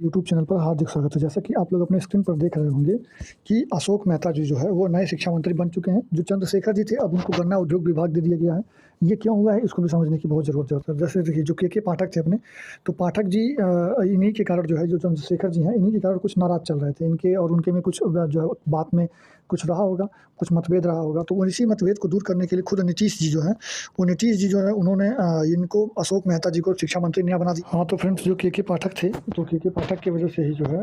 YouTube channel पर हार्दिक स्वागत है। जैसा कि आप लोग अपने स्क्रीन पर देख रहे होंगे कि अशोक मेहता जी जो है वो नए शिक्षा मंत्री बन चुके हैं। जो चंद्रशेखर जी थे अब उनको गन्ना उद्योग विभाग दे दिया गया है। ये क्यों हुआ है इसको भी समझने की बहुत ज़रूरत है। जैसे देखिए जो के पाठक थे अपने, तो पाठक जी इन्हीं के कारण जो है जो चंद्रशेखर जी हैं इन्हीं के कारण कुछ नाराज़ चल रहे थे। इनके और उनके में कुछ जो है बात में कुछ रहा होगा, कुछ मतभेद रहा होगा। तो इसी मतभेद को दूर करने के लिए खुद नीतीश जी जो है वो नीतीश जी जो है उन्होंने इनको अशोक मेहता जी को शिक्षा मंत्री नया बना दिया। हाँ, तो फ्रेंड्स जो के पाठक थे, तो के पाठक की वजह से ही जो है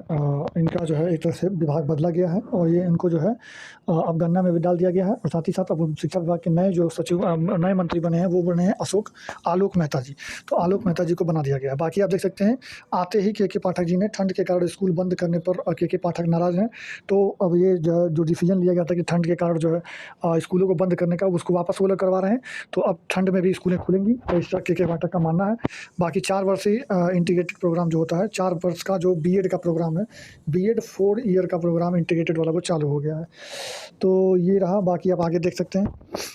इनका जो है एक तरह से विभाग बदला गया है और ये इनको जो है अब गन्ना में भी डाल दिया गया है। और साथ ही साथ अब शिक्षा विभाग के नए जो सचिव नए मंत्री बने हैं वो बने हैं आलोक मेहता जी। तो आलोक मेहता जी को बना दिया गया है। बाकी आप देख सकते हैं आते ही के पाठक जी ने ठंड के कारण स्कूल बंद करने पर के पाठक नाराज़ हैं। तो अब ये जो डिसीजन लिया गया था कि ठंड के कारण जो है स्कूलों को बंद करने का, उसको वापस वो लोग करवा रहे हैं। तो अब ठंड में भी स्कूलें खुलेंगी, तो इस तरह के पाठक का मानना है। बाकी 4 वर्षीय इंटीग्रेटेड प्रोग्राम जो होता है, 4 वर्ष का जो बीएड का प्रोग्राम है, बीएड 4 ईयर का प्रोग्राम इंटीग्रेटेड वाला वो चालू हो गया है। तो ये रहा, बाकी आप आगे देख सकते हैं।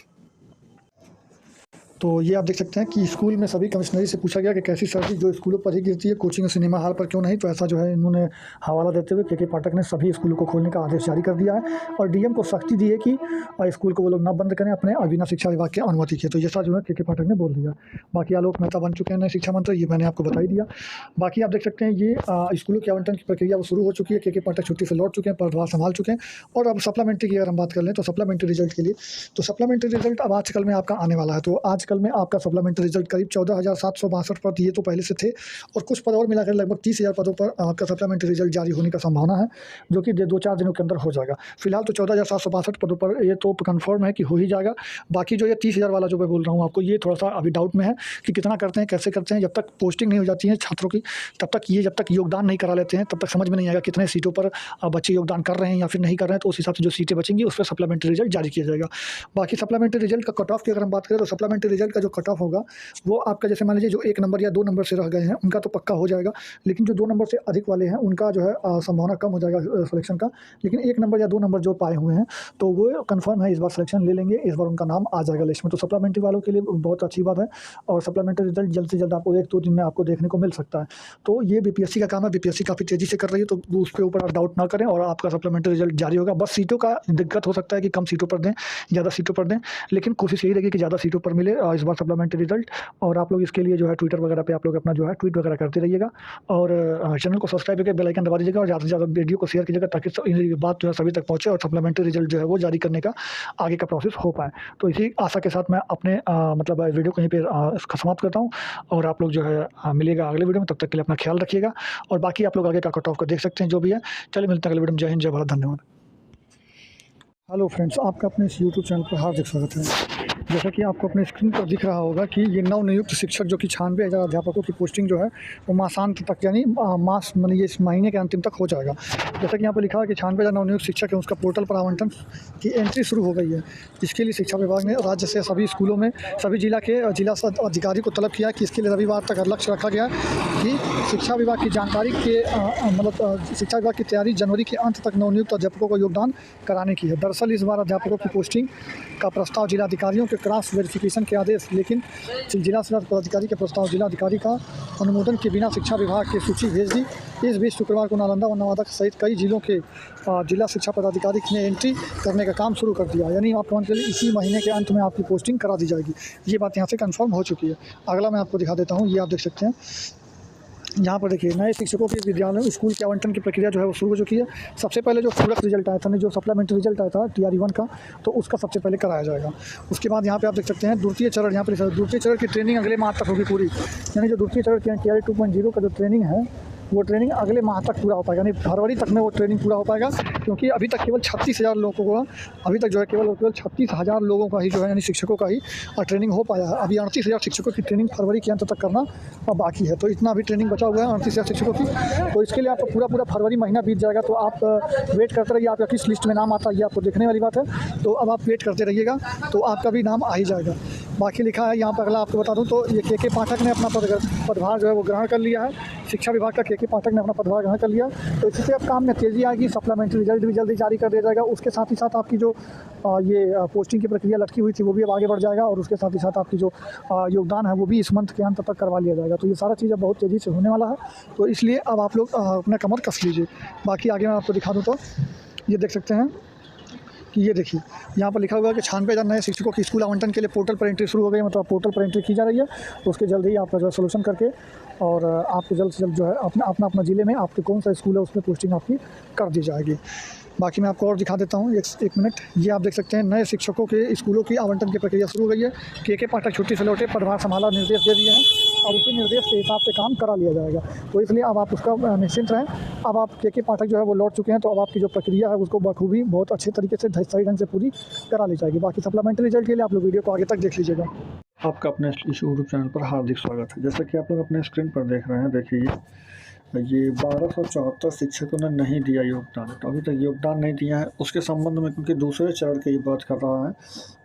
तो ये आप देख सकते हैं कि स्कूल में सभी कमिश्नरी से पूछा गया कि कैसी सर्दी जो स्कूलों पर ही गिरती है, कोचिंग और सिनेमा हॉल पर क्यों नहीं। तो ऐसा जो है इन्होंने हवाला देते हुए के पाठक ने सभी स्कूलों को खोलने का आदेश जारी कर दिया है और डीएम को सख्ती दी है कि स्कूल को वो लोग ना बंद करें अपने बिना शिक्षा विभाग के अनुमति के। तो जैसा जो है के पाठक ने बोल दिया। बाकी आलोक मेहता बन चुके हैं नए शिक्षा मंत्री, ये मैंने आपको बता ही दिया। बाकी आप देख सकते हैं ये स्कूलों के आवंटन की प्रक्रिया वो शुरू हो चुकी है। के पाठक छुट्टी से लौट चुके हैं, पदभार संभाल चुके हैं। और अब सप्लीमेंट्री की अगर हम बात कर लें तो सप्लीमेंट्री रिजल्ट के लिए, तो सप्लीमेंट्री रिजल्ट अब आजकल में आपका आने वाला है। तो आजकल में आपका सप्लीमेंट्री रिजल्ट करीब 14,762 पद ये तो पहले से थे और कुछ पद और मिलाकर लगभग 30,000 पदों पर आपका सप्लीमेंट्री रिजल्ट जारी होने का संभावना है, जो कि 2-4 दिनों के अंदर हो जाएगा। फिलहाल तो 14,762 पदों पर ये तो कंफर्म है कि हो ही जाएगा। बाकी जो ये 30,000 वाला जो मैं बोल रहा हूँ आपको, ये थोड़ा सा अभी डाउट में है कि कितना करते हैं, कैसे करते हैं। जब तक पोस्टिंग नहीं हो जाती है छात्रों की जब तक योगदान नहीं करा लेते हैं तब तक समझ में नहीं आएगा कितने सीटों पर बच्चे योगदान कर रहे हैं या फिर नहीं कर रहे हैं। तो उस हिसाब से जो सीटें बचेंगी उस पर सप्लीमेंट्री रिजल्ट जारी किया जाएगा। बाकी सप्लीमेंट्री रिजल्ट का कट ऑफ की अगर हम बात करें तो सप्लीमेंट्री रिजल्ट का जो कट ऑफ होगा वो आपका, जैसे मान लीजिए जो 1 नंबर या 2 नंबर से रह गए हैं उनका तो पक्का हो जाएगा, लेकिन जो 2 नंबर से अधिक वाले हैं उनका जो है संभावना कम हो जाएगा सिलेक्शन का। लेकिन 1 नंबर या 2 नंबर जो पाए हुए हैं तो वो कंफर्म है, इस बार सिलेक्शन ले लेंगे, इस बार उनका नाम आ जाएगा लिस्ट में। तो सप्लीमेंट्री वालों के लिए बहुत अच्छी बात है और सप्लीमेंट्री रिजल्ट जल्द से जल्द आपको 1-2 दिन में आपको देखने को मिल सकता है। तो ये बीपीएससी का काम है, बीपीएससी काफ़ी तेज़ी से कर रही है, तो उसके ऊपर आप डाउट ना करें और आपका सप्लीमेंट्री रिजल्ट जारी होगा। बस सीटों का दिक्कत हो सकता है कि कम सीटों पर दें, ज़्यादा सीटों पर दें, लेकिन कोशिश यही रहेगी कि ज़्यादा सीटों पर मिले इस बार सप्लीमेंट्री रिजल्ट। और आप लोग इसके लिए जो है ट्विटर वगैरह पे आप लोग अपना जो है ट्वीट वगैरह करते रहिएगा और चैनल को सब्सक्राइब करके बेल आइकन दबा दीजिएगा और ज़्यादा से ज़्यादा वीडियो को शेयर कीजिएगा ताकि ये बात जो है सभी तक पहुँचे और सप्लीमेंट्री रिजल्ट जो है वो जारी करने का आगे का प्रोसेस हो पाए। तो इसी आशा के साथ मैं अपने मतलब वीडियो को यहीं पर समाप्त करता हूँ और आप लोग जो है मिलेगा अगले वीडियो में। तब तक के लिए अपना ख्याल रखिएगा और बाकी आप लोग आगे का कट ऑफ को देख सकते हैं जो भी है। चलिए मिलते हैं अगले वीडियो में। जय हिंद, जय भारत, धन्यवाद। हेलो फ्रेंड्स, आपका अपने इस यूट्यूब चैनल पर हार्दिक स्वागत है। जैसा कि आपको अपने स्क्रीन पर दिख रहा होगा कि ये नवनियुक्त शिक्षक जो कि 96,000 अध्यापकों की पोस्टिंग जो है वो मासांत तक यानी मास ये इस महीने के अंतिम तक हो जाएगा। जैसा कि यहाँ पर लिखा है कि 96,000 नवनियुक्त शिक्षक है, उसका पोर्टल पर आवंटन की एंट्री शुरू हो गई है। इसके लिए शिक्षा विभाग ने राज्य से सभी स्कूलों में सभी जिला अधिकारी को तलब किया है कि इसके लिए रविवार तक लक्ष्य रखा गया कि शिक्षा विभाग की जानकारी के मतलब शिक्षा विभाग की तैयारी जनवरी के अंत तक नवनियुक्त अध्यापकों को योगदान कराने की है। दरअसल इस बार अध्यापकों की पोस्टिंग का प्रस्ताव जिलाधिकारियों के क्रॉस वेरिफिकेशन के आदेश, लेकिन जिला पदाधिकारी के प्रस्ताव जिलाधिकारी का अनुमोदन के बिना शिक्षा विभाग की सूची भेज दी। इस बीच शुक्रवार को नालंदा और नवादा सहित कई जिलों के जिला शिक्षा पदाधिकारी ने एंट्री करने का काम शुरू कर दिया। यानी आप मान के लिए इसी महीने के अंत में आपकी पोस्टिंग करा दी जाएगी। ये बात यहाँ से कंफर्म हो चुकी है। अगला मैं आपको दिखा देता हूँ, ये आप देख सकते हैं। यहाँ पर देखिए नए शिक्षकों के विद्यालयों स्कूल के आवंटन की प्रक्रिया जो है वो शुरू हो चुकी है। सबसे पहले जो पूरक रिजल्ट आया था, जो सप्लीमेंट्री रिजल्ट आया था TRE 1 का, तो उसका सबसे पहले कराया जाएगा। उसके बाद यहाँ पे आप देख सकते हैं द्वितीय चरण, यहाँ पर द्वितीय चरण की ट्रेनिंग अगले माह तक होगी पूरी। यानी जो द्वितीय चरण की TRE 2.0 का जो ट्रेनिंग है वो ट्रेनिंग अगले माह तक पूरा हो पाएगा, यानी फरवरी तक में वो ट्रेनिंग पूरा हो पाएगा। क्योंकि अभी तक केवल 36,000 लोगों को अभी तक जो है केवल 36,000 लोगों का ही जो है यानी शिक्षकों का ही ट्रेनिंग हो पाया है। अभी 38,000 शिक्षकों की ट्रेनिंग फरवरी के अंत तक करना बाकी है। तो इतना अभी ट्रेनिंग बचा हुआ है 38,000 शिक्षकों की। तो इसके लिए आपका पूरा फरवरी महीना बीत जाएगा। तो आप वेट करते रहिए, आपका किस लिस्ट में नाम आता है ये आपको देखने वाली बात है। तो अब आप वेट करते रहिएगा तो आपका भी नाम आ ही जाएगा। बाकी लिखा है यहाँ पर, अगला आपको बता दूँ तो ये के पाठक ने अपना पदभार जो है वो ग्रहण कर लिया है। शिक्षा विभाग का के पाठक ने अपना पदभार ग्रहण कर लिया, तो इससे अब काम में तेज़ी आएगी। सप्लीमेंट्री रिजल्ट भी जल्दी जारी कर दिया जाएगा। उसके साथ ही साथ आपकी जो ये पोस्टिंग की प्रक्रिया लटकी हुई थी वो भी अब आगे बढ़ जाएगा, और उसके साथ ही साथ आपकी जो योगदान है वो भी इस मंथ के अंत तक करवा लिया जाएगा। तो ये सारा चीज़ें बहुत तेज़ी से होने वाला है, तो इसलिए अब आप लोग अपना कमर कस लीजिए। बाकी आगे मैं आपको दिखा दूँ तो ये देख सकते हैं कि ये देखिए यहाँ पर लिखा हुआ है कि 96,000 नए शिक्षकों की स्कूल आवंटन के लिए पोर्टल पर एंट्री शुरू हो गई है। मतलब पोर्टल पर एंट्री की जा रही है, तो उसके जल्द ही आपका जो है सोल्यूशन करके और आपको जल्द से जल्द जो है अपना ज़िले में आपके कौन सा स्कूल है उसमें पोस्टिंग आपकी कर दी जाएगी। बाकी मैं आपको और दिखा देता हूँ, एक मिनट। ये आप देख सकते हैं नए शिक्षकों के स्कूलों की आवंटन की प्रक्रिया शुरू हो गई है। के पाठक छुट्टी से लौटे, पदभार संभाला, निर्देश दे दिए हैं और उसी निर्देश के हिसाब से काम करा लिया जाएगा। तो इसलिए अब आप उसका निश्चिंत रहें। अब आप के पाठक जो है वो लौट चुके हैं, तो अब आपकी जो प्रक्रिया है उसको बखूबी बहुत अच्छे तरीके से सही ढंग से पूरी करा ली जाएगी। बाकी सप्लीमेंट्री रिजल्ट के लिए आप लोग वीडियो को आगे तक देख लीजिएगा। आपका अपने इस यूट्यूब चैनल पर हार्दिक स्वागत है। जैसा कि आप लोग अपने स्क्रीन पर देख रहे हैं, देखिए ये 1274 शिक्षकों ने नहीं दिया योगदान, तो अभी तक योगदान नहीं दिया है। उसके संबंध में क्योंकि दूसरे चरण की बात कर रहा है,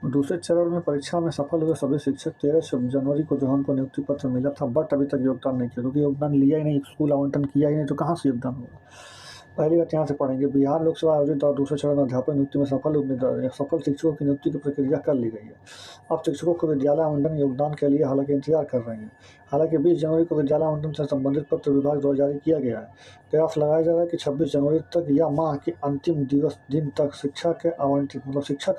दूसरे चरण में परीक्षा में सफल हुए सभी शिक्षक 13 जनवरी को जो है उनको नियुक्ति पत्र मिला था, बट अभी तक योगदान नहीं किया, क्योंकि योगदान लिया ही नहीं, स्कूल आवंटन किया ही नहीं, तो कहाँ से योगदान होगा। पहली बात यहाँ से पढ़ेंगे, बिहार लोक सेवा आयोजित और दूसरे चरण में अध्यापक नियुक्ति में सफल शिक्षकों की नियुक्ति की प्रक्रिया कर ली गई है। अब शिक्षकों को विद्यालय आवंटन योगदान के लिए हालांकि इंतजार कर रहे हैं। हालांकि 20 जनवरी को विद्यालय आवंटन से संबंधित पत्र विभाग द्वारा जारी किया गया है। प्रयास लगाया जा रहा है कि 26 जनवरी तक या माह के अंतिम दिन तक शिक्षक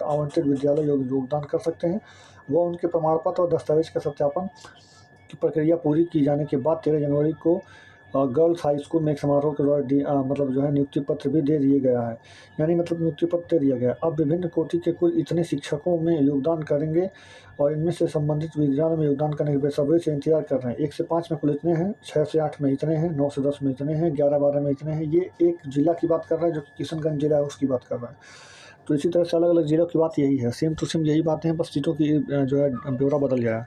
आवंटित विद्यालय योगदान कर सकते हैं। वह उनके प्रमाण पत्र और दस्तावेज के सत्यापन की प्रक्रिया पूरी की जाने के बाद 13 जनवरी को गर्ल्स हाई स्कूल में एक समारोह के द्वारा मतलब जो है नियुक्ति पत्र भी दे दिया गया है, यानी मतलब नियुक्ति पत्र दे दिया गया। अब विभिन्न कोटि के कुल इतने शिक्षकों में योगदान करेंगे और इनमें से संबंधित विद्यालय में योगदान करने के बेसब्री से इंतजार कर रहे हैं। 1 से 5 में कुल इतने हैं, 6 से 8 में इतने हैं, 9 से 10 में इतने हैं, 11-12 में इतने हैं। ये एक जिला की बात कर रहा है जो कि किशनगंज जिला है उसकी बात कर रहा है। तो इसी तरह से अलग अलग जिलों की बात यही है, सेम टू सेम यही बातें हैं, बस सीटों की जो है ब्यौरा बदल गया है।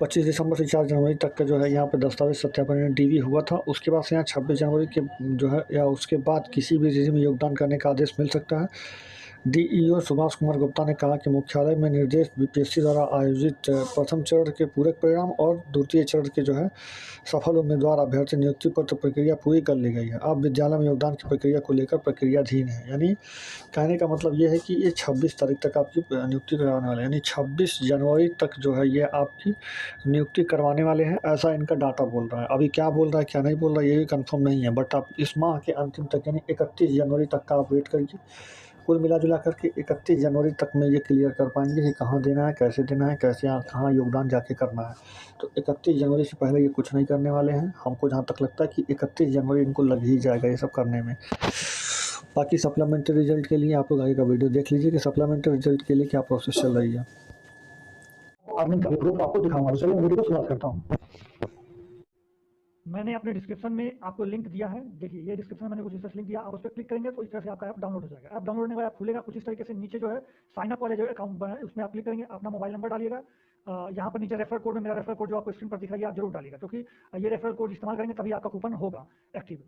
25 दिसंबर से 4 जनवरी तक का जो है यहाँ पे दस्तावेज सत्यापन डीवी हुआ था। उसके बाद से यहाँ 26 जनवरी के जो है या उसके बाद किसी भी जिले में योगदान करने का आदेश मिल सकता है। डीईओ सुभाष कुमार गुप्ता ने कहा कि मुख्यालय में निर्देश बीपीएससी द्वारा आयोजित प्रथम चरण के पूरक परिणाम और द्वितीय चरण के जो है सफल उम्मीदवार अभ्यर्थी नियुक्ति पत्र प्रक्रिया पूरी कर ली गई है। अब विद्यालय में योगदान की प्रक्रिया को लेकर प्रक्रियाधीन है, यानी कहने का मतलब ये है कि ये 26 तारीख तक आपकी नियुक्ति करवाने वाले हैं, यानी 26 जनवरी तक जो है ये आपकी नियुक्ति करवाने वाले हैं, ऐसा इनका डाटा बोल रहा है। अभी क्या बोल रहा है क्या नहीं बोल रहा है ये भी कंफर्म नहीं है, बट आप इस माह के अंतिम तक यानी 31 जनवरी तक का आप वेट करिए। कुल मिला जुला करके 31 जनवरी तक में ये क्लियर कर पाएंगे कि कहाँ देना है, कैसे देना है, कैसे कहाँ योगदान जाके करना है। तो 31 जनवरी से पहले ये कुछ नहीं करने वाले हैं। हमको जहाँ तक लगता है कि 31 जनवरी इनको लग ही जाएगा ये सब करने में। बाकी सप्लीमेंट्री रिजल्ट के लिए आप लोग आगे का वीडियो देख लीजिए कि सप्लीमेंट्री रिजल्ट के लिए क्या प्रोसेस चल रही है। ग्रुप आपको दिखाऊंगा, चलिए वीडियो को शुरुआत करता हूँ। मैंने अपने डिस्क्रिप्शन में आपको लिंक दिया है, देखिए ये डिस्क्रिप्शन में मैंने कुछ इस लिंक दिया, आप उस पर क्लिक करेंगे तो इस तरह से आपका ऐप डाउनलोड हो जाएगा। ऐप डाउनलोड होने के बाद खुलेगा कुछ इस तरीके से, नीचे जो है साइन अप वाले जो अकाउंट बना है उसमें आप क्लिक करेंगे, अपना मोबाइल नंबर डालिएगा। यहाँ पर नीचे रेफर कोड में मेरा रेफर कोड जो आपको स्क्रीन पर दिख रहा है आप जरूर डालिएगा, क्योंकि ये रेफर कोड इस्तेमाल करेंगे तभी आपका कूपन होगा एक्टिव।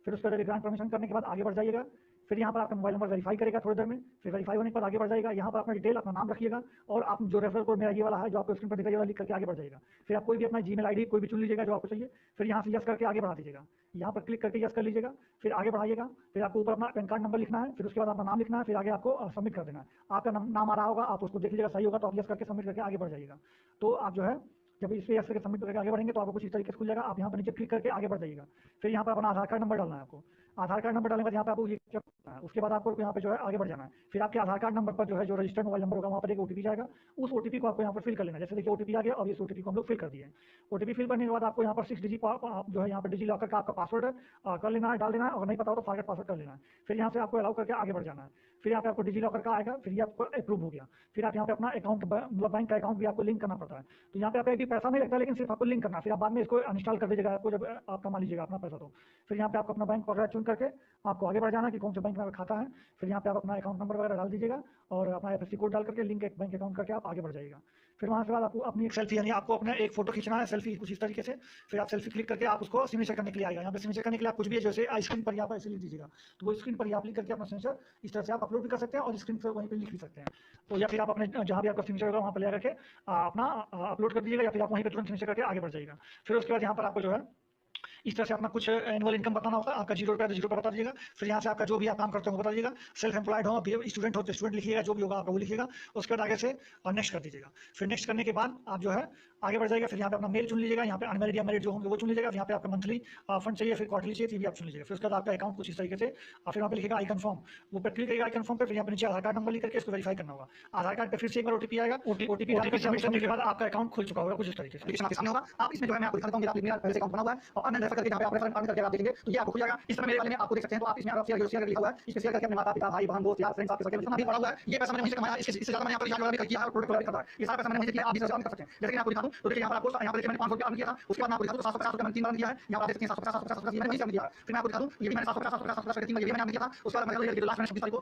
फिर उस पर ग्रांट परमिशन करने के बाद आगे बढ़ जाइएगा। फिर यहाँ पर आपका मोबाइल नंबर वेरीफाई करेगा थोड़ी देर में, फिर वेरीफाई होने के बाद आगे बढ़ जाएगा। यहाँ पर अपना डिटेल अपना नाम रखिएगा और आप जो रेफर कोड मेरा ये वाला है जो आपको स्क्रीन पर दिखाई वाला लिख करके आगे बढ़ जाएगा। फिर आप कोई भी अपना जीमेल आईडी कोई भी चुन लीजिएगा जो आपको चाहिए, फिर यहाँ से यस करके आगे बढ़ा दीजिएगा। यहाँ पर क्लिक करके यस कर लीजिएगा, फिर आगे बढ़ाइएगा। फिर आपको ऊपर अपना पैन कार्ड नंबर लिखना है, फिर उसके बाद अपना नाम लिखना है, फिर आगे आपको सबमिट कर देना है। आपका नाम आ रहा होगा, आप उसको देख लीजिएगा, सही होगा तो आप यस करके सबमिट करके आगे बढ़ जाइएगा। तो आप जो है जब इस पर यस करके सबमिट करके आगे बढ़ेंगे तो आपको कुछ इस तरीके से खुल जाएगा। आप यहाँ पर नीचे क्लिक करके आगे बढ़ जाइएगा। फिर यहाँ पर अपना आधार कार्ड नंबर डालना है आपको। आधार कार्ड नंबर डालने के बाद यहाँ पे आपको ये क्या करना है, उसके बाद आपको यहाँ पे जो है आगे बढ़ जाना है। फिर आपके आधार कार्ड नंबर पर जो है जो रजिस्टर्ड मोबाइल नंबर होगा वहाँ पर एक ओटीपी जाएगा, उस ओटीपी को आपको यहाँ पर फिल कर लेना है। जैसे देखिए ओटीपी आ गया और इस ओटीपी को हम लोग फिल कर दिए। ओटीपी फिल करने के बाद आपको यहाँ पर 6 डिजिट जो है यहाँ पर डिजी लॉकर का आपका पासवर्ड कर लेना है, डाल देना है, और नहीं पता हो तो फॉरगेट पासवर्ड कर लेना है। फिर यहाँ से आपको अलाउ करके आगे बढ़ जाना है। फिर यहाँ पे आपको डिजी लॉकर का आएगा, फिर ये आपको अप्रूव हो गया। फिर आप यहाँ पे अपना अकाउंट मतलब बैंक का अकाउंट भी आपको लिंक करना पड़ता है। तो यहाँ पे आपका एक पैसा नहीं लगता, लेकिन सिर्फ आपको लिंक करना है। फिर आप बाद में इसको अनइंस्टॉल कर दीजिएगा आपको जब आप कमा लीजिएगा अपना पैसा। तो फिर यहाँ पे आपको अपना बैंक वगैरह चुन करके आपको आगे बढ़ जाना कि कौन से बैंक में खाता है। फिर यहाँ पे आप अपना अकाउंट नंबर वगैरह डाल दीजिएगा और अपना एफएससी कोड डाल करके लिंक एक बैंक अकाउंट करके आप आगे बढ़ जाइएगा। फिर वहाँ के बाद आपको अपनी एक सेल्फी, यानी आपको अपना एक फोटो खींचना है, सेल्फी कुछ इस तरीके से। फिर आप सेल्फी क्लिक करके आप उसको सिग्नेचर करने के लिए आएगा। यहाँ पे सिग्नेचर करने के लिए आप कुछ भी है, जैसे स्क्रीन पर यहाँ पर ऐसे लिख दीजिएगा, तो वो स्क्रीन पर ही आप लिख करके अपना सिग्नेचर इस तरह से आप अपलोड भी कर सकते हैं और स्क्रीन पर वहीं पर लिख भी सकते हैं। तो या फिर आप अपने जहाँ भी आपका सिग्नेचर होगा वहाँ पर ले करके अपना अपलोड कर दीजिएगा, या फिर आप वहीं पर तुरंत सिग्नेचर करके आगे बढ़ जाइएगा। फिर उसके बाद यहाँ पर आपको जो है इस तरह से अपना कुछ एनुअल इनकम बताना होगा, आपका 0 रुपया तो 0 रुपया बता दीजिएगा। फिर यहाँ से आपका जो भी आप काम करते हो वो बता दीजिएगा। सेल्फ एम्प्लॉयड हो, स्टूडेंट हो तो स्टूडेंट लिखिएगा, जो भी होगा आपका वो लिखिएगा। उसके बाद आगे से नेक्स्ट कर दीजिएगा। फिर नेक्स्ट करने के बाद आप जो है आगे बढ़ जाएगा। फिर यहाँ पे अपना मेल चुन लीजिएगा, यहाँ पे अनमेरिड या मैरिड जो होंगे वो चुन लीजिएगा। यहाँ पे आपका मंथली फंड चाहिए, फिर क्वार्टरली चाहिए, भी आप चुन लीजिएगा। फिर उसके बाद आपका अकाउंट कुछ इस तरीके से, फिर यहाँ पे लिखेगा आई कन्फर्म, वो पर क्लिक करेगा आई कन्फर्म पे। फिर यहाँ पे नीचे आधार कार्ड नंबर लिख करके इसको वेरीफाई करना होगा। आधार कार्ड पे फिर से एक बार ओटीपी आएगा, ओटीपी सबमिट करने के बाद आपका अकाउंट खुल चुका होगा कुछ इस तरीके से। आपके सामने होगा, आप इसमें जो है मैं आपको दिखाता हूँ, मेरा पहले से अकाउंट बना हुआ है और अन्य रेफर करके जहाँ पे आप रेफर करके आप देखेंगे तो ये आपको खुल जाएगा। इस तरह मेरे वाले में आपको देख सकते हैं, तो आप इसमें शेयर लिखा हुआ है, इस पे शेयर करके अपने माता पिता भाई बहन दोस्त यार फ्रेंड्स आपके सबके जितना भी पड़ा हुआ है, ये पैसा मैंने वहीं से कमाया, इससे ज्यादा मैंने यहाँ पर रिचार्ज भी किया है और प्रोडक्ट भी खरीदा है। ये सारा पैसा मैंने वहीं से किया, आप भी कर सकते हैं। जैसे कि मैं आपको दिखा दूं तो देखिए यहाँ पर आपको यहाँ पर देखिए मैंने 500 रुपया अर्न किया था, उसके बाद मैं आपको दिखा दूं 750 रुपया मैंने 3 बार दिया है। यहाँ पर आप देख सकते हैं 750 मैंने वहीं से अर्न किया है। फिर मैं आपको दिखा दूं ये भी मैंने 750 3 बार ये भी मैंने अर्न किया था। उसके बाद मैं लास्ट में 26 तारीख को